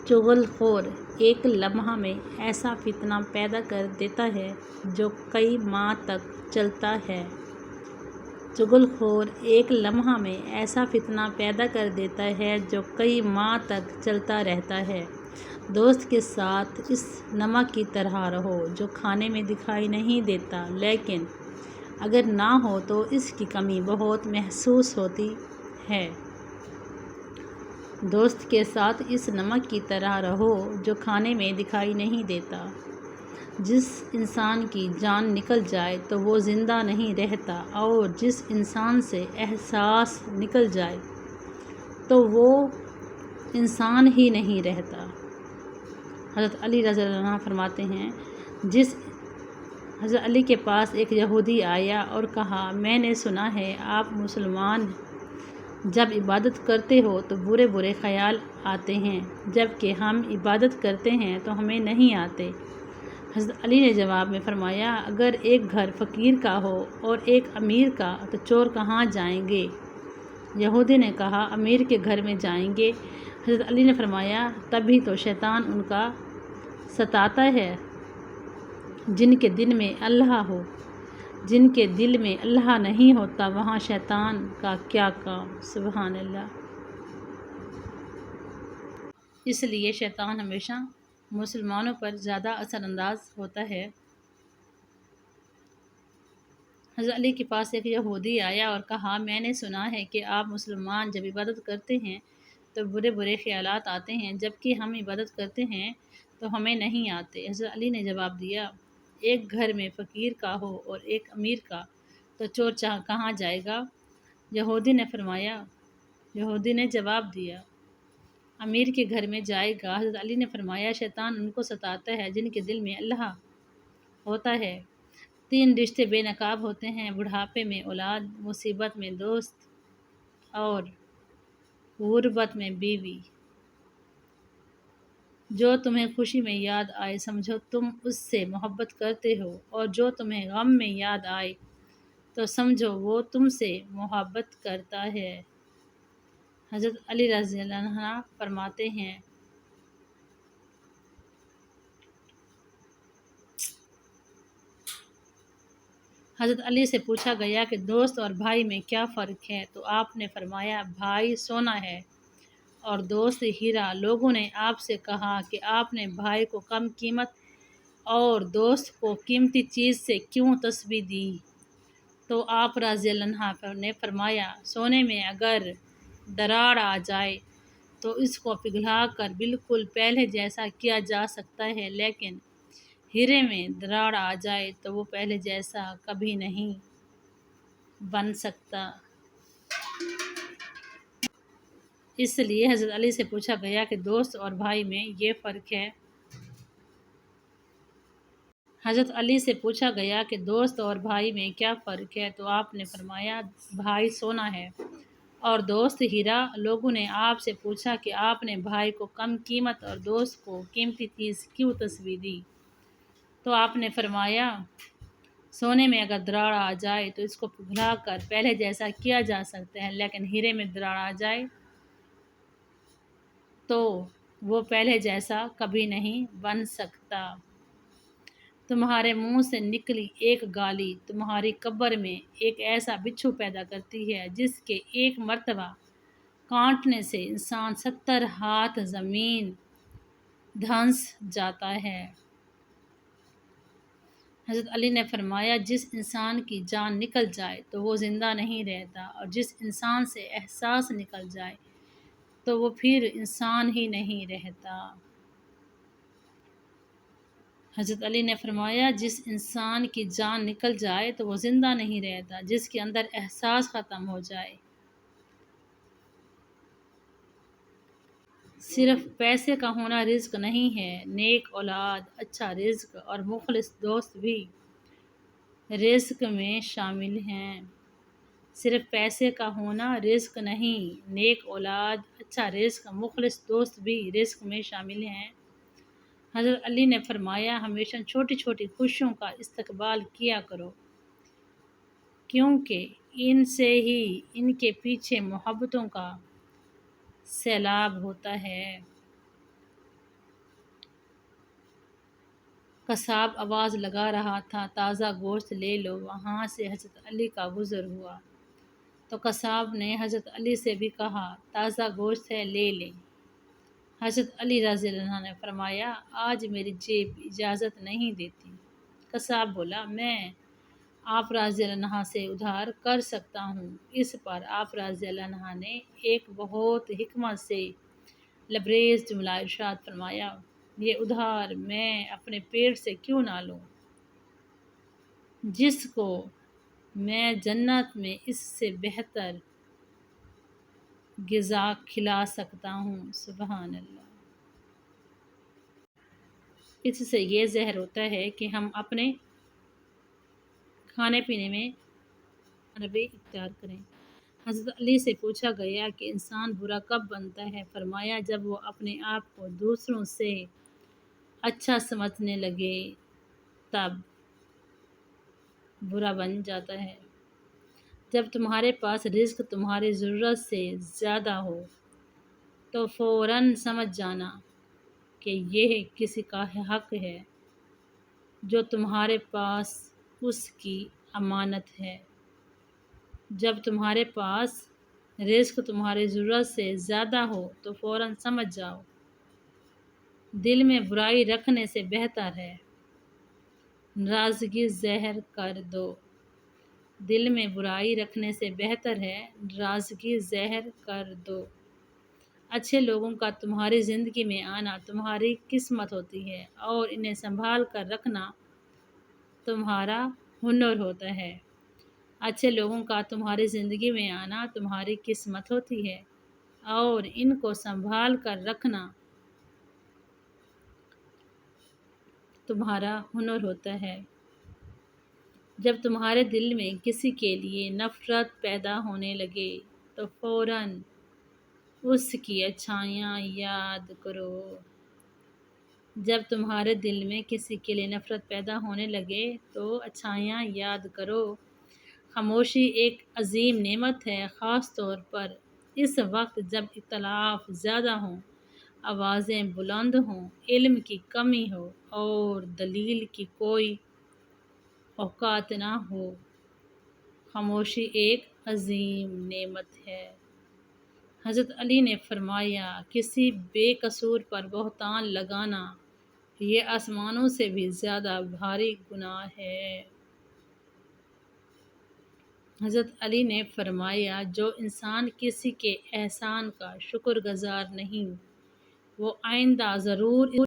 چغل خور ایک لمحہ میں ایسا فتنہ پیدا کر دیتا ہے جو کئی ماہ تک چلتا ہے۔ چغل خور ایک لمحہ میں ایسا فتنہ پیدا کر دیتا ہے جو کئی ماہ تک چلتا رہتا ہے۔ دوست کے ساتھ اس نمک کی طرح رہو جو کھانے میں دکھائی نہیں دیتا لیکن اگر نہ ہو تو اس کی کمی بہت محسوس ہوتی ہے۔ دوست کے ساتھ اس نمک کی طرح رہو جو کھانے میں دکھائی نہیں دیتا۔ جس انسان کی جان نکل جائے تو وہ زندہ نہیں رہتا اور جس انسان سے احساس نکل جائے تو وہ انسان ہی نہیں رہتا۔ حضرت علی رضی اللہ عنہ فرماتے ہیں، حضرت علی کے پاس ایک یہودی آیا اور کہا، میں نے سنا ہے آپ مسلمان جب عبادت کرتے ہو تو برے برے خیال آتے ہیں جبکہ ہم عبادت کرتے ہیں تو ہمیں نہیں آتے۔ حضرت علی نے جواب میں فرمایا، اگر ایک گھر فقیر کا ہو اور ایک امیر کا تو چور کہاں جائیں گے؟ یہودی نے کہا، امیر کے گھر میں جائیں گے۔ حضرت علی نے فرمایا، تبھی تو شیطان ان کا ستاتا ہے۔ جن کے دل میں اللہ ہو، جن کے دل میں اللہ نہیں ہوتا وہاں شیطان کا کیا کام؟ سبحان اللہ۔ اس لیے شیطان ہمیشہ مسلمانوں پر زیادہ اثر انداز ہوتا ہے۔ حضرت علی کے پاس ایک یہودی آیا اور کہا، میں نے سنا ہے کہ آپ مسلمان جب عبادت کرتے ہیں تو برے برے خیالات آتے ہیں جبکہ ہم عبادت کرتے ہیں تو ہمیں نہیں آتے۔ حضرت علی نے جواب دیا، ایک گھر میں فقیر کا ہو اور ایک امیر کا تو چور کہاں جائے گا؟ یہودی نے جواب دیا، امیر کے گھر میں جائے گا۔ حضرت علی نے فرمایا، شیطان ان کو ستاتا ہے جن کے دل میں اللہ ہوتا ہے۔ 3 رشتے بے نقاب ہوتے ہیں، بڑھاپے میں اولاد، مصیبت میں دوست اور غربت میں بیوی۔ جو تمہیں خوشی میں یاد آئے سمجھو تم اس سے محبت کرتے ہو اور جو تمہیں غم میں یاد آئے تو سمجھو وہ تم سے محبت کرتا ہے۔ حضرت علی رضی اللہ عنہ فرماتے ہیں، حضرت علی سے پوچھا گیا کہ دوست اور بھائی میں کیا فرق ہے تو آپ نے فرمایا، بھائی سونا ہے اور دوست ہیرا۔ لوگوں نے آپ سے کہا کہ آپ نے بھائی کو کم قیمت اور دوست کو قیمتی چیز سے کیوں تشبیہ دی؟ تو آپ رضی اللہ عنہ نے فرمایا، سونے میں اگر دراڑ آ جائے تو اس کو پگھلا کر بالکل پہلے جیسا کیا جا سکتا ہے لیکن ہیرے میں دراڑ آ جائے تو وہ پہلے جیسا کبھی نہیں بن سکتا۔ اس لیے حضرت علی سے پوچھا گیا کہ دوست اور بھائی میں یہ فرق ہے۔ حضرت علی سے پوچھا گیا کہ دوست اور بھائی میں کیا فرق ہے تو آپ نے فرمایا، بھائی سونا ہے اور دوست ہیرا۔ لوگوں نے آپ سے پوچھا کہ آپ نے بھائی کو کم قیمت اور دوست کو قیمتی چیز کیوں تشبیہ دی؟ تو آپ نے فرمایا، سونے میں اگر دراڑ آ جائے تو اس کو پگھلا کر پہلے جیسا کیا جا سکتا ہے لیکن ہیرے میں دراڑ آ جائے تو وہ پہلے جیسا کبھی نہیں بن سکتا۔ تمہارے منہ سے نکلی ایک گالی تمہاری قبر میں ایک ایسا بچھو پیدا کرتی ہے جس کے ایک مرتبہ کاٹنے سے انسان 70 ہاتھ زمین دھنس جاتا ہے۔ حضرت علی نے فرمایا، جس انسان کی جان نکل جائے تو وہ زندہ نہیں رہتا اور جس انسان سے احساس نکل جائے تو وہ پھر انسان ہی نہیں رہتا۔ حضرت علی نے فرمایا، جس انسان کی جان نکل جائے تو وہ زندہ نہیں رہتا، جس کے اندر احساس ختم ہو جائے۔ صرف پیسے کا ہونا رزق نہیں ہے، نیک اولاد، اچھا رزق اور مخلص دوست بھی رزق میں شامل ہیں۔ صرف پیسے کا ہونا رزق نہیں، نیک اولاد، اچھا رزق، مخلص دوست بھی رزق میں شامل ہیں۔ حضرت علی نے فرمایا، ہمیشہ چھوٹی چھوٹی خوشیوں کا استقبال کیا کرو کیونکہ ان سے ہی ان کے پیچھے محبتوں کا سیلاب ہوتا ہے۔ قصاب آواز لگا رہا تھا، تازہ گوشت لے لو۔ وہاں سے حضرت علی کا گزر ہوا تو قصاب نے حضرت علی سے بھی کہا، تازہ گوشت ہے، لے لیں۔ حضرت علی رضی اللہ عنہ نے فرمایا، آج میری جیب اجازت نہیں دیتی۔ قصاب بولا، میں آپ رضی اللہ عنہ سے ادھار کر سکتا ہوں۔ اس پر آپ رضی اللہ عنہ نے ایک بہت حکمت سے لبریز جملہ ارشاد فرمایا، یہ ادھار میں اپنے پیٹ سے کیوں نہ لوں، جس کو میں جنت میں اس سے بہتر غذا کھلا سکتا ہوں۔ سبحان اللہ۔ اس سے یہ ظاہر ہوتا ہے کہ ہم اپنے کھانے پینے میں روی اختیار کریں۔ حضرت علی سے پوچھا گیا کہ انسان برا کب بنتا ہے؟ فرمایا، جب وہ اپنے آپ کو دوسروں سے اچھا سمجھنے لگے تب برا بن جاتا ہے۔ جب تمہارے پاس رزق تمہاری ضرورت سے زیادہ ہو تو فوراً سمجھ جانا کہ یہ کسی کا حق ہے جو تمہارے پاس اس کی امانت ہے۔ جب تمہارے پاس رزق تمہاری ضرورت سے زیادہ ہو تو فوراً سمجھ جاؤ، دل میں برائی رکھنے سے بہتر ہے ناراضگی ظاہر کر دو۔ دل میں برائی رکھنے سے بہتر ہے ناراضگی ظاہر کر دو۔ اچھے لوگوں کا تمہاری زندگی میں آنا تمہاری قسمت ہوتی ہے اور انہیں سنبھال کر رکھنا تمہارا ہنر ہوتا ہے۔ اچھے لوگوں کا تمہاری زندگی میں آنا تمہاری قسمت ہوتی ہے اور ان کو سنبھال کر رکھنا تمہارا ہنر ہوتا ہے۔ جب تمہارے دل میں کسی کے لیے نفرت پیدا ہونے لگے تو فوراً اس کی اچھائیاں یاد کرو۔ جب تمہارے دل میں کسی کے لیے نفرت پیدا ہونے لگے تو اچھائیاں یاد کرو۔ خاموشی ایک عظیم نعمت ہے، خاص طور پر اس وقت جب اختلاف زیادہ ہوں، آوازیں بلند ہوں، علم کی کمی ہو اور دلیل کی کوئی اوقات نہ ہو۔ خاموشی ایک عظیم نعمت ہے۔ حضرت علی نے فرمایا، کسی بے قصور پر بہتان لگانا یہ آسمانوں سے بھی زیادہ بھاری گناہ ہے۔ حضرت علی نے فرمایا، جو انسان کسی کے احسان کا شکر گزار نہیں، وہ آئندہ ضرور